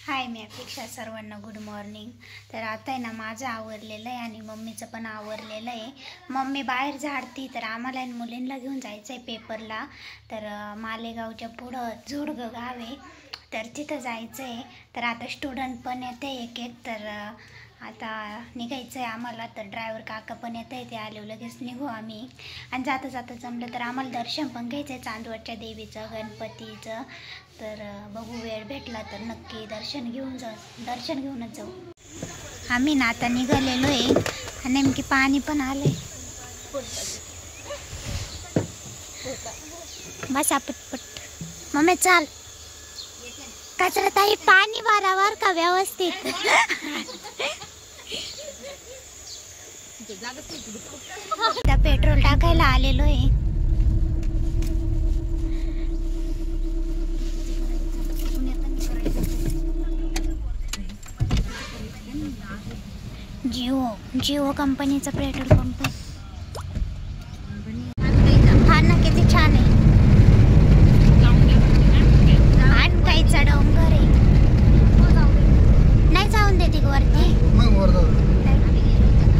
हाय, मी अपेक्षा. सर्वांना good morning. तर आता आहे ना, माझं आवरलेलं आहे आणि मम्मीचं पण आवरलेलं आहे. मम्मी बाहेर झाडती, तर आम्हाला आणि मुलींना घेऊन जायचं आहे पेपरला. तर मालेगावच्या पुढं जोडगं गाव आहे, तर तिथं जायचं आहे. तर आता स्टुडंट पण येते एक एक, तर आता निघायचं आहे आम्हाला. तर ड्रायव्हर काका पण येत आहे, ते आले लगेच निघू आम्ही. आणि जाता जाता जमलं तर आम्हाला दर्शन पण घ्यायचं आहे चांदवडच्या देवीचं, गणपतीचं. तर बघू, वेळ भेटला तर नक्की दर्शन घेऊनच जाऊ. आम्ही ना आता निघालेलो आहे आणि नेमकी पाणी पण आलंय. बसा पटपट. मम्मी चाल. कचरा ताई, पाणी भरावर का व्यवस्थित. आता पेट्रोल टाकायला आलेलो आहे. जिओ कंपनीचा पेट्रोल पंप आहे. हा ना, किती छान आहे. आणकाईचा डोंगर आहे. नाही जाऊन देते वरती.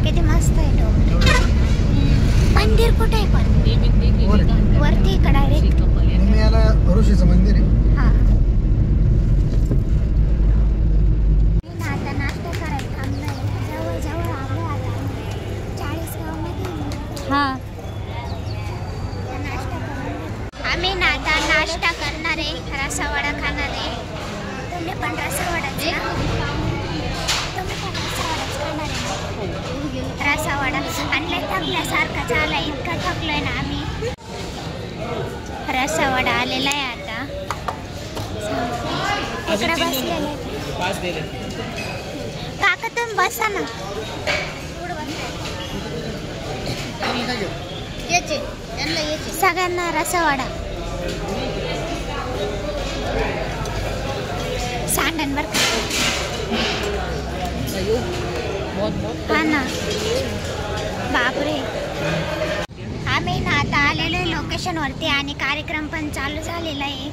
किती मस्त आहे डोंगर. मंदिर कुठे आहे पण? वरती का डायरेक्ट? ऋषीचं मंदिर आहे. हा. हाँ, आम्ही ना आता नाश्ता करणार आहे, रसावडा खाणार आहे. तुम्ही पण रसावडाच ना? तुम्ही पण रसावडाच खाणार आहे? रसावडा आणलं थकल्यासारखा झाला, इतका थकलोय ना आम्ही. रसावडा आलेला आहे आता. इकडे बसलेले काका, तुम्ही बसा ना. सगळ्यांना रसावाडा. सांडणवर हा ना. बापरे. आम्ही ना आता आलेलो आहे लोकेशनवरती आणि कार्यक्रम पण चालू झालेला आहे.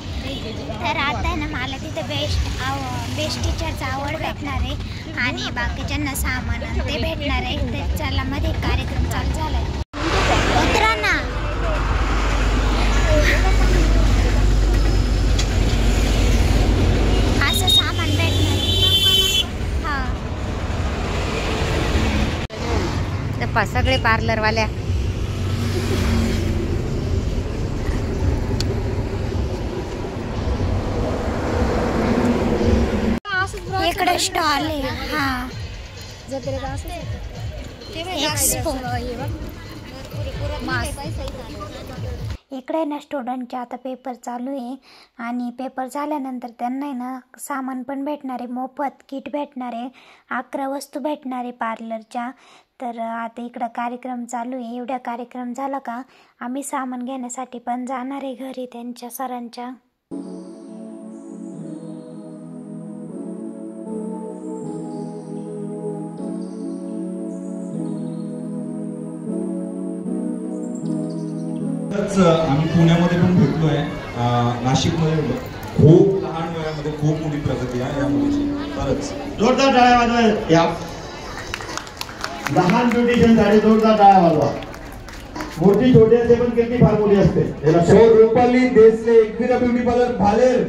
तर आता आहे ना, मला तिथे बेस्ट टीचरचा आवड भेटणार आहे आणि बाकीच्यांना सामान ते भेटणार आहे. तर चला, मध्ये कार्यक्रम चालू झाला आहे. उतरा ना. असं सामान भेटणार. हा, सगळे पार्लरवाल्या. इकडे स्टॉल आहे. हा, एक्सपो. इकडे ना स्टुडंटचे आता पेपर चालू आहे आणि पेपर झाल्यानंतर त्यांना ना सामान पण भेटणार आहे, मोफत किट भेटणार आहे, 11 वस्तू भेटणार आहे पार्लरच्या. तर आता इकडं कार्यक्रम चालू आहे. एवढा कार्यक्रम झाला का आम्ही सामान घेण्यासाठी पण जाणार आहे घरी त्यांच्या सरांच्या. आम्ही पुण्यामध्ये पण भेटलोय, नाशिकमध्ये खूप लहान वयामध्ये खूप मोठी प्रगती आहे या मुलीची. खरंच जोरदार टाळ्या वाजवा. या लहान ब्युटिशियन साठी जोरदार टाळ्या वाजवा. मोठी छोटी असते पण किती फार मोठी असते. Rupali Desale, Ekvira beauty parlour Bhaler.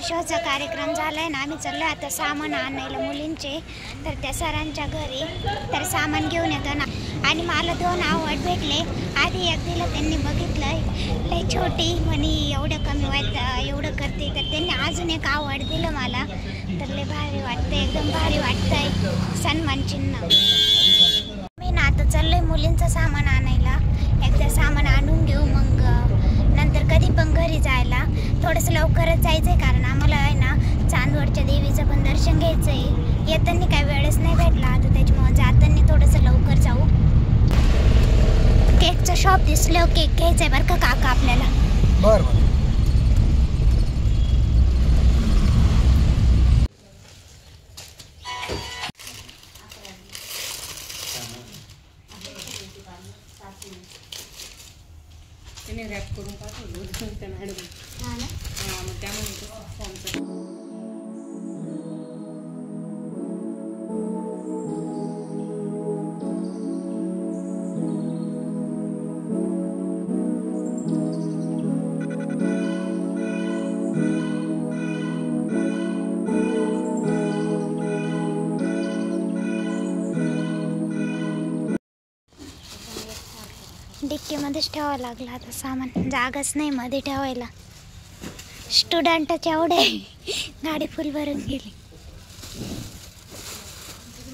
शोचा कार्यक्रम झालंय ना, आम्ही चाललो आता सामान आणायला मुलींचे. तर त्या सरांच्या घरी तर सामान घेऊन येतो ना. आणि मला 2 आवड भेटले. आधी एक दिलं त्यांनी, बघितलंय लय छोटी म्हणे एवढं कमी वयात एवढं करते, तर त्यांनी अजून एक आवड दिलं मला. तर लय भारी वाटतंय, एकदम भारी वाटतंय. सन्मान चिन्ह. मी ना आता चाललोय मुलींचं सामान आणायला. एकदा सामान आणून घेऊ, मग नंतर कधी पण घरी जायला थोडंसं लवकरच जायचंय, कारण आम्हाला आहे ना चांदवडच्या देवीचं पण दर्शन घ्यायचंय. येताना काही वेळच नाही भेटला आता, त्याच्यामुळे जाताना थोडंसं लवकर जाऊ. केकचं शॉप दिसलं, केक घ्यायचंय बरं का काका आपल्याला. बरं त्याने रॅप करून पाठवलं त्यांना मग त्यामुळे डिक्कीमध्येच ठेवावं लागलं आता सामान, जागाच नाही मध्ये ठेवायला. स्टुडंटच्या एवढे गाडी फुल भरून गेली.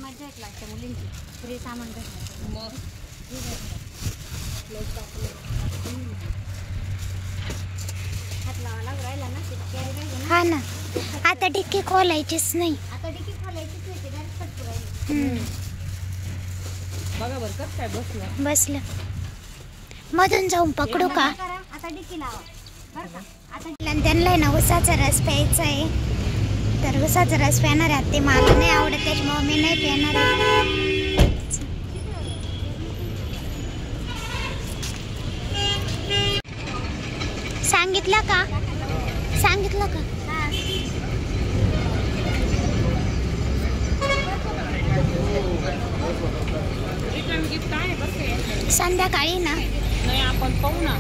मजा येत लागते मुलींची फ्री सामान भेटलं मग. हात लावा लाग राहिला ना. हा ना, आता डिक्की खोलायचीच नाही. आता डिकी खोलायचीच नाही, डायरेक्ट फटकू राहिली. बघा बरं कसं काय बसलं. बसलं. मधून जाऊन पकडू का? आता डिकी लावा बरं का. आता त्यांना ना उसाचा रस प्यायचा आहे, तर उसाचा रस पिणार आहे. ते मला नाही आवडत, त्याच्यामुळे मी नाही पिणार आहे. सांगितलं का? सांगितलं का? गिफ्ट आहे बस संध्याकाळी ना. नाही आपण पाहू ना.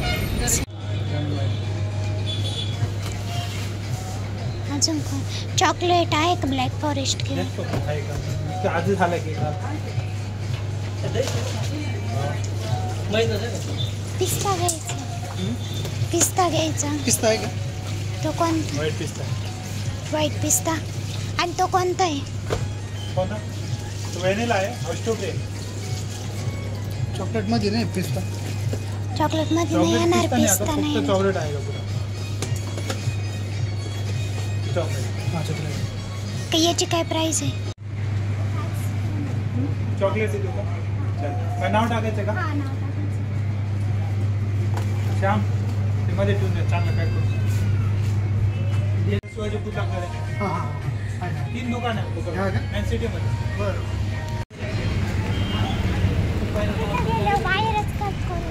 अजून चॉकलेट आहे का? ब्लॅक फॉरेस्ट किंवा आधी झालं की पिस्ता घ्यायचा. पिस्ता घ्यायचा. पिस्ता आहे का? तो कोणता? व्हाईट पिस्ता. व्हाईट पिस्ता. आणि तो कोणता आहे? कोणता? तो व्हॅनिला आहे. स्ट्रॉबेरी. चॉकलेट मध्ये नाही पिस्ता. चॉकलेट मध्ये नाही येणार पिस्ता नाही. चॉकलेट आहे का पुरा? चॉकलेट. हां चॉकलेट. का याची काय प्राइस आहे? चॉकलेट देऊ का? चल. काय नाव टाकायचं का? श्याम ते मध्ये ठेवून दे, चांगलं पॅक करून. शिवाजी पुस्तकालय. हां हां. 3 दुकान आहे दुकान मेन सिटीमध्ये. बरं. बाहेरच कट करू.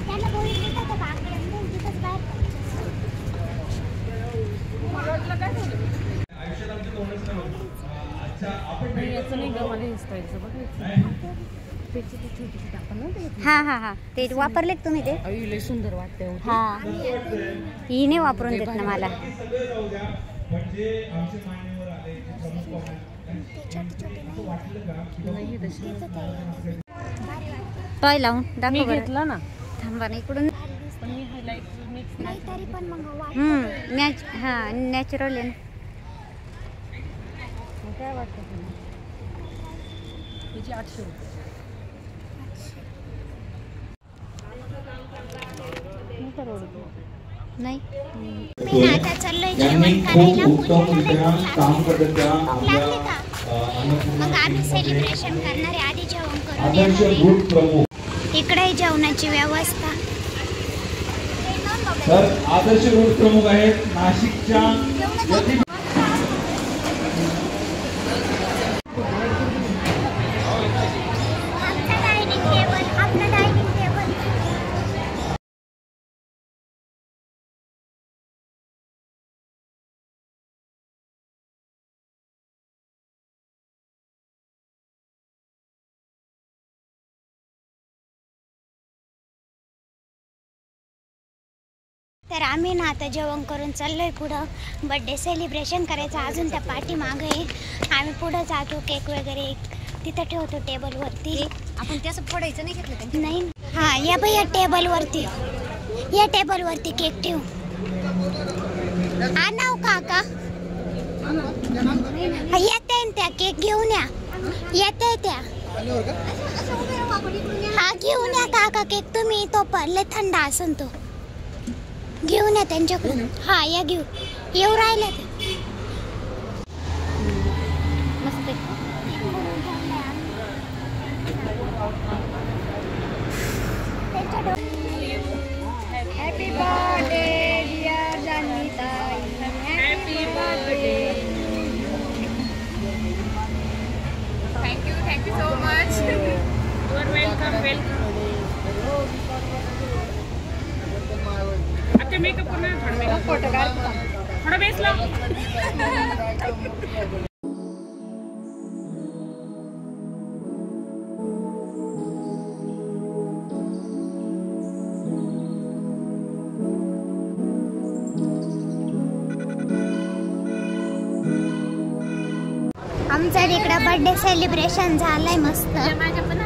त्याला बोलून देतात का बाकडे तिथंच बाहेर. याचं नाही ग, मला हे स्टाईलचं बघायचं. हा हा हा ते वापरले तुम्ही ते? आई लय सुंदर वाटते. हा ही नाही वापरून देत ना मला. टॉय लावून दाखव बरं. घेतला ना. थांबा ना इकडून. पण मी हायलाइट मिक्स नाही तरी पण मग नॅचरल आहे ना. काय वाटतं तुला? त्याची 800 रुपये. नाही. मी ना आता चाललोय यांनी जेवण खूप करायला. उत्तमरित्या काम करत त्या आपल्या लागले का? मग आम्ही सेलिब्रेशन करणार आहे. आधी जेवण करून आदर्श येणार आहे. ग्रुप प्रमुख. इकडे जेवणाची व्यवस्था. तर आदर्श ग्रुप प्रमुख आहेत नाशिकच्या यती तर आम्ही ना आता जेवण करून चाललोय पुढं. बर्थडे सेलिब्रेशन करायचं अजून त्या पाठीमागं आहे. आम्ही पुढं जातो, केक वगैरे तिथं ठेवतो टेबलवरती. आपण ते असं फोडायचं नाही घेतलं त्यांनी. नाही हां या बाई, या टेबलवरती केक ठेवू. आणाव काका, येते त्या केक घेऊन या. येते त्या हा घेऊन या काका केक. तुम्ही तो पडले थंड असन तो घेऊन या त्यांच्याकडून. हा या घेऊ, येऊ राहिले ते मस्त हॅपी बर्थडे डिअर जान्हवीताई. Happy birthday. Thank you so much. You are welcome. आता मेकअप करणार, थोडा मेकअप फोटो काढ, थोडा बेस लाव. आमच्या इकडं बर्थडे सेलिब्रेशन झालंय मस्त. माझ्या पण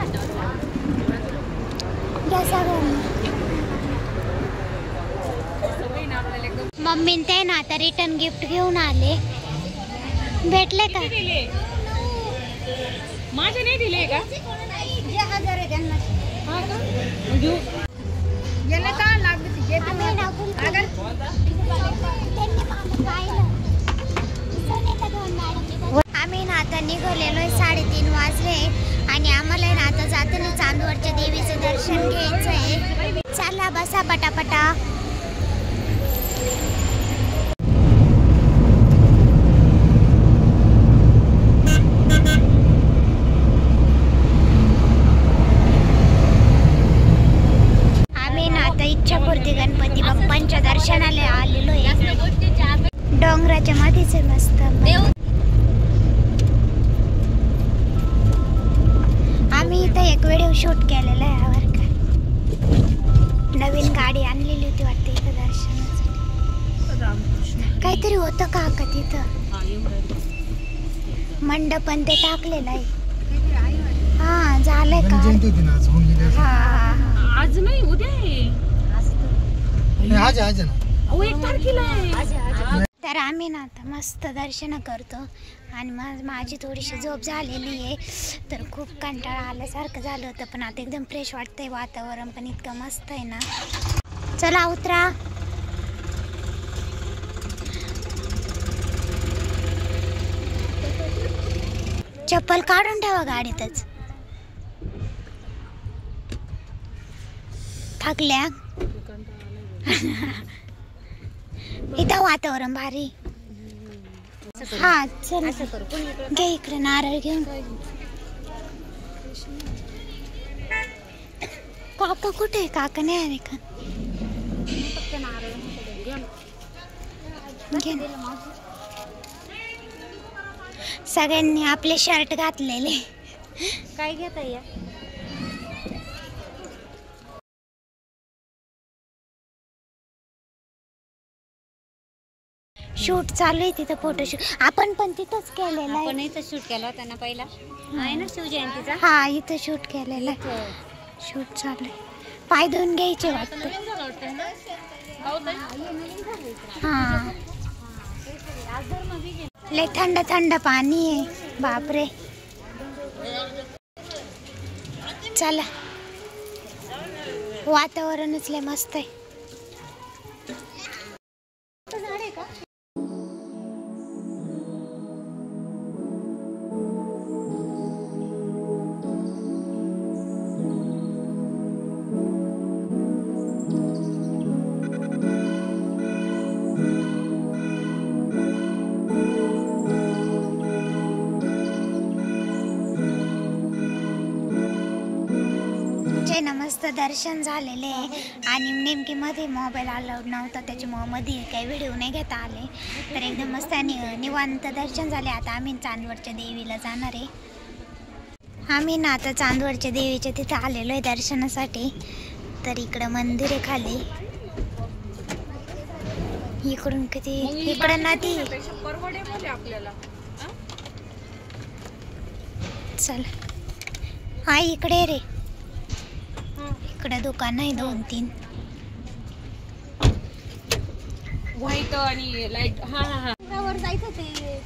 घ्या सगळ्यांनी. मम्मी ते ना आता रिटर्न गिफ्ट घेऊन आले. भेटले का? माझे नाही दिले का? आम्ही ना आता निघालेलो 3:30 वाजले आणि आम्हाला ना आता जाताना चांदवडच्या देवीचं दर्शन घ्यायचं आहे. चला बसा पटापटा. इच्छापूर्ती गणपती बाप्पांच्या दर्शनाला आलेलो आहे. डोंगराच्या मध्येच मस्त. आम्ही इथं एक व्हिडिओ शूट केलेला आहे यावर का. नवीन गाडी आणलेली होती वाटते इथं दर्शनासाठी. काहीतरी होतं का तिथं मंडपन ते टाकलेलं आहे. हा झालंय का? हा आज नाही, उद्या आहे. आज ना. ओ 1 तारखेला आहे. तर आम्ही ना आता मस्त दर्शन करतो आणि माझी थोडीशी झोप झालेली आहे. तर खूप कंटाळा आल्यासारखं झालं होतं, पण आता एकदम फ्रेश वाटतंय. वातावरण पण इतकं मस्त आहे ना. चला उतरा. चप्पल काढून ठेवा गाडीतच. थकल्या. इथं वातावरण भारी. हा चल घे इकडे नारळ घेऊन. काका कुठे? काका नाही आले का? सगळ्यांनी आपले शर्ट घातलेले. काय घेता या? शूट चालू आहे तिथं, फोटोशूट. आपण पण तिथंच केलेलं आहे. आपण इथं शूट केला होता ना पहिला, आहे ना शिवजयंतीचा. हा इथं शूट केलेलं आहे. शूट चालू आहे. पाय धुवून घ्यायचे वाटतं. हा लय थंड थंड पाणी आहे. बापरे. चला वातावरणच लय मस्त आहे. मस्त दर्शन झालेले आहे आणि नेमकी मध्ये मोबाईल अलाउड नव्हता, त्याच्यामुळे मध्ये काही व्हिडिओ नाही घेता आले. तर एकदम मस्त निवांत दर्शन झाले. आता आम्ही चांदवडच्या देवीला जाणार आहे. आम्ही ना आता चांदवडच्या देवीच्या तिथे आलेलो आहे दर्शनासाठी. तर इकडं मंदिर आहे खाली. इकडून किती इकडं नदी परवडेल आपल्याला. चल हा इकडे रे, इकडे दुकान आहे 2-3. व्हाईट आणि लाईट. हा हा हा. वर जायचं ते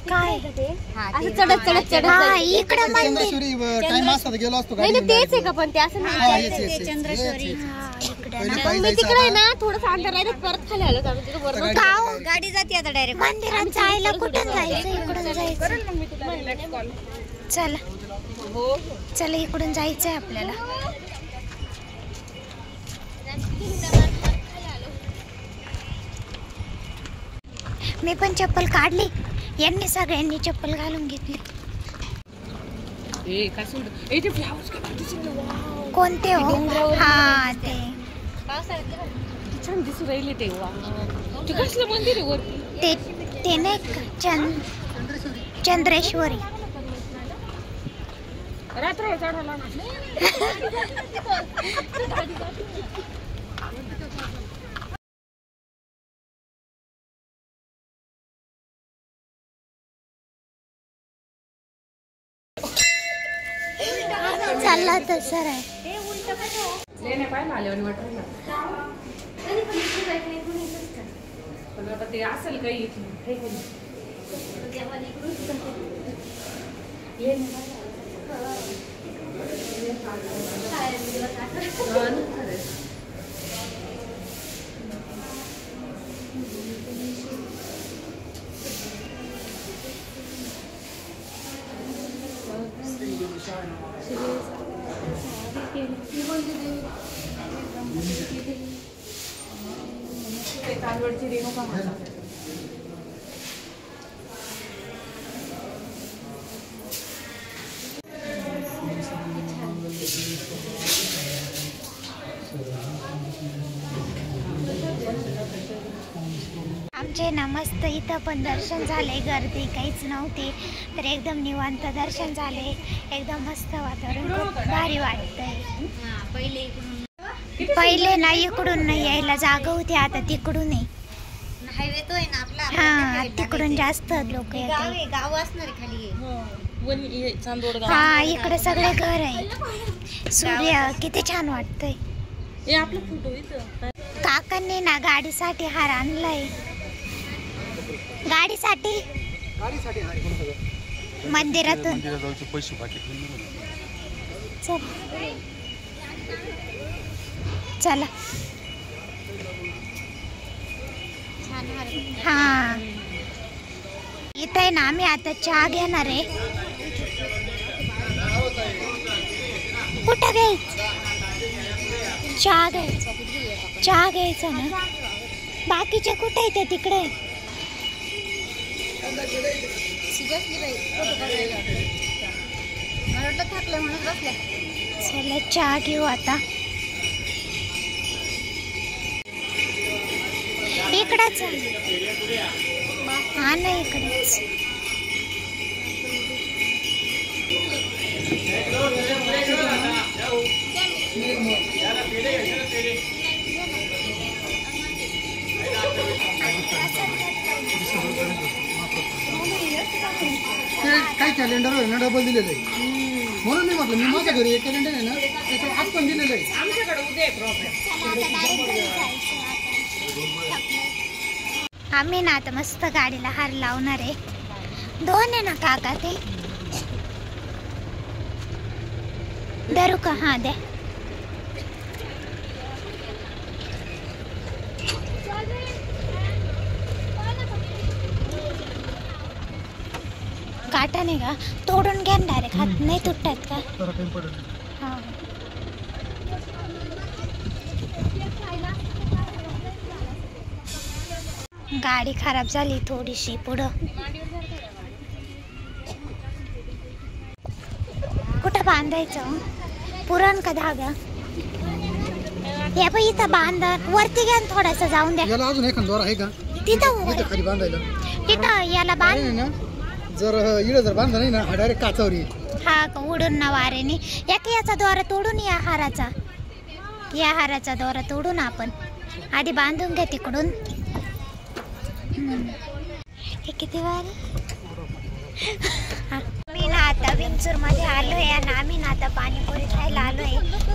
काय असं चढत चढत चढत. हा इकडं मंदिर. नाही ना तेच आहे का पण ते असं नाही. चंद्रेश्वरी. हा इकडं मग मी तिकडे आहे ना थोडंसं अंतर राहिलं परत खाली आलो आम्ही तिथे वर गाव गाडी जाते आता डायरेक्ट. मंदिरात जायला कुठं जायचं? इकडून जायचं. मग मी तुला नेक्स्ट कॉल. चला हो चला इकडून जायचंय आपल्याला. मी पण चप्पल काढली, यांनी सगळ्यांनी चप्पल घालून घेतली. ए काय सोड ए ते फ्लावर्स किती वाव कोणते हो? हा ते छान दिसू राहिले ते. वाव ते कसलं मंदिर आहे वरती? ते नाही का चंद्रेश्वरी. रात्र चढायला चालला तसं आहे. लेणे पाहिलं आले आणि वाटायला पण आता ते असेल काही तांदूळची रेणुका माता. आमचे ना मस्त इथं पण दर्शन झाले, गर्दी काहीच नव्हती, तर एकदम निवांत दर्शन झाले. एकदम मस्त वातावरण, खूप भारी वाटतंय. पहिले ना इकडून नाही यायला जागा होती, आता तिकडून आहे. हायवे तो आहे ना आपला. हा तिकडून जास्त लोक येतात. गाव असणार खाली. हा इकडे सगळे घर आहे. सूर्य किती छान वाटतंय. काकांनी ना गाडीसाठी हार आणलाय. गाडीसाठी मंदिरातून. चला हा इथं आहे ना आम्ही आता चहा घेणार आहे. कुठं घ्यायचं? चहा घ्यायचा ना. बाकीचे कुठे आहे ते? तिकडे. चला चहा घेऊ आता. इकडंच हा ना इकडेच. काही कॅलेंडर आहे ना डबल दिलेलं आहे, म्हणून मी म्हटलं मी माझ्या घरी एक कॅलेंडर आहे ना त्याच्यावर आज पण दिलेलं आहे. आम्ही ना आता मस्त गाडीला हार लावणार आहे. 2 आहे ना काका ते? धरू का? हा द्या. काटा नाही का? तोडून घ्या डायरेक्ट, हात नाही तुटतात का? हा गाडी खराब झाली थोडीशी पुढं. कुठं बांधायचं? पुरण का धागा? हे पण इथं बांधा. वरती घ्या थोडासा, जाऊन द्या. याला अजून एखादा दोरा आहे का तिथं खाली बांधायला? तिथं याला बांध ना. जर इकडे जर बांधला नाही ना हा डायरेक्ट काचावर येईल. हा का? उडून ना वाऱ्याने. याचा दोरा तोडून या हाराचा दोरा तोडून आपण आधी बांधून घ्या तिकडून. हे किती वार मी ना आता विंचूर मध्ये आलोय आणि आम्ही ना आता पाणीपुरी खायला आलोय.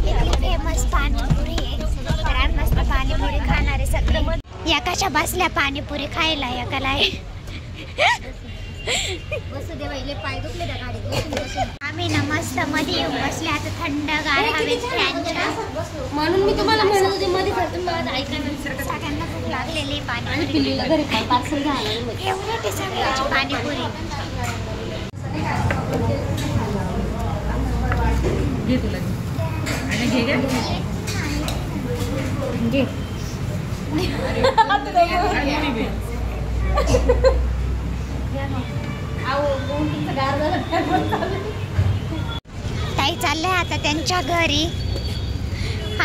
इथली फेमस पाणीपुरी आहे. तर आम्ही मस्त पाणीपुरी खाणार आहे सगळे. या कशा बसल्या पाणीपुरी खायला एकाला आम्ही ना मस्त मध्ये येऊन बसले आता थंडगार हवेत फॅनच्या. म्हणून मी तुम्हाला म्हणत होते मध्ये करतो मला ऐकायला. सगळ्यांना भूक लागलेली पाणीपुरी पार्सल घ्यायला फेवरेट आहे सगळ्याची पाणीपुरी. घे तुला आणि घे घे ताई चाललंय आता त्यांच्या घरी.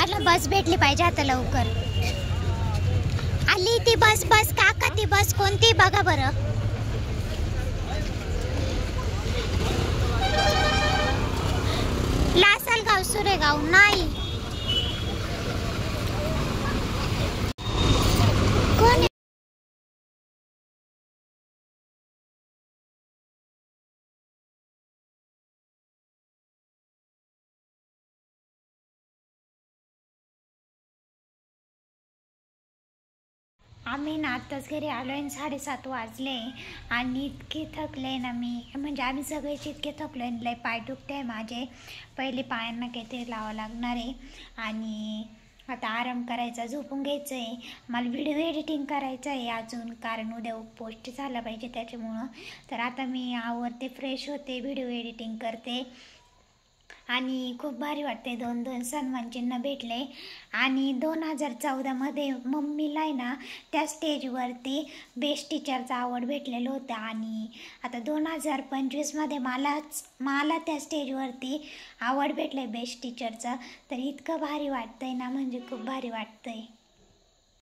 आता बस भेटली पाहिजे आता लवकर. आली ती बस. बस काका ती बस कोणती बघा बरं. लासलगाव सुरेगाव नाही. कोण आम्ही ना आत्ताच घरी आलो आहे. 7:30 वाजले आणि इतके थकले ना मी. म्हणजे आम्ही सगळेच इतके थकलो आहे. लय पाय दुखते आहे माझे. पहिले पायांना काहीतरी लावावं लागणार आहे आणि आता आराम करायचा, झोपून घ्यायचं आहे. मला व्हिडिओ एडिटिंग करायचं आहे अजून, कारण उद्या पोस्ट झाला पाहिजे त्याच्यामुळं. तर आता मी आवरते, फ्रेश होते, व्हिडिओ एडिटिंग करते आणि खूप भारी वाटते. 2 सन्मान चिन्ह भेटले आणि 2014मध्ये मम्मीला आहे ना त्या स्टेजवरती बेस्ट टीचरचा अवॉर्ड भेटलेलं होतं आणि आता 2025मध्ये मला त्या स्टेजवरती अवॉर्ड भेटलं आहे बेस्ट टीचरचा. तर इतकं भारी वाटतंय ना, म्हणजे खूप भारी वाटतंय.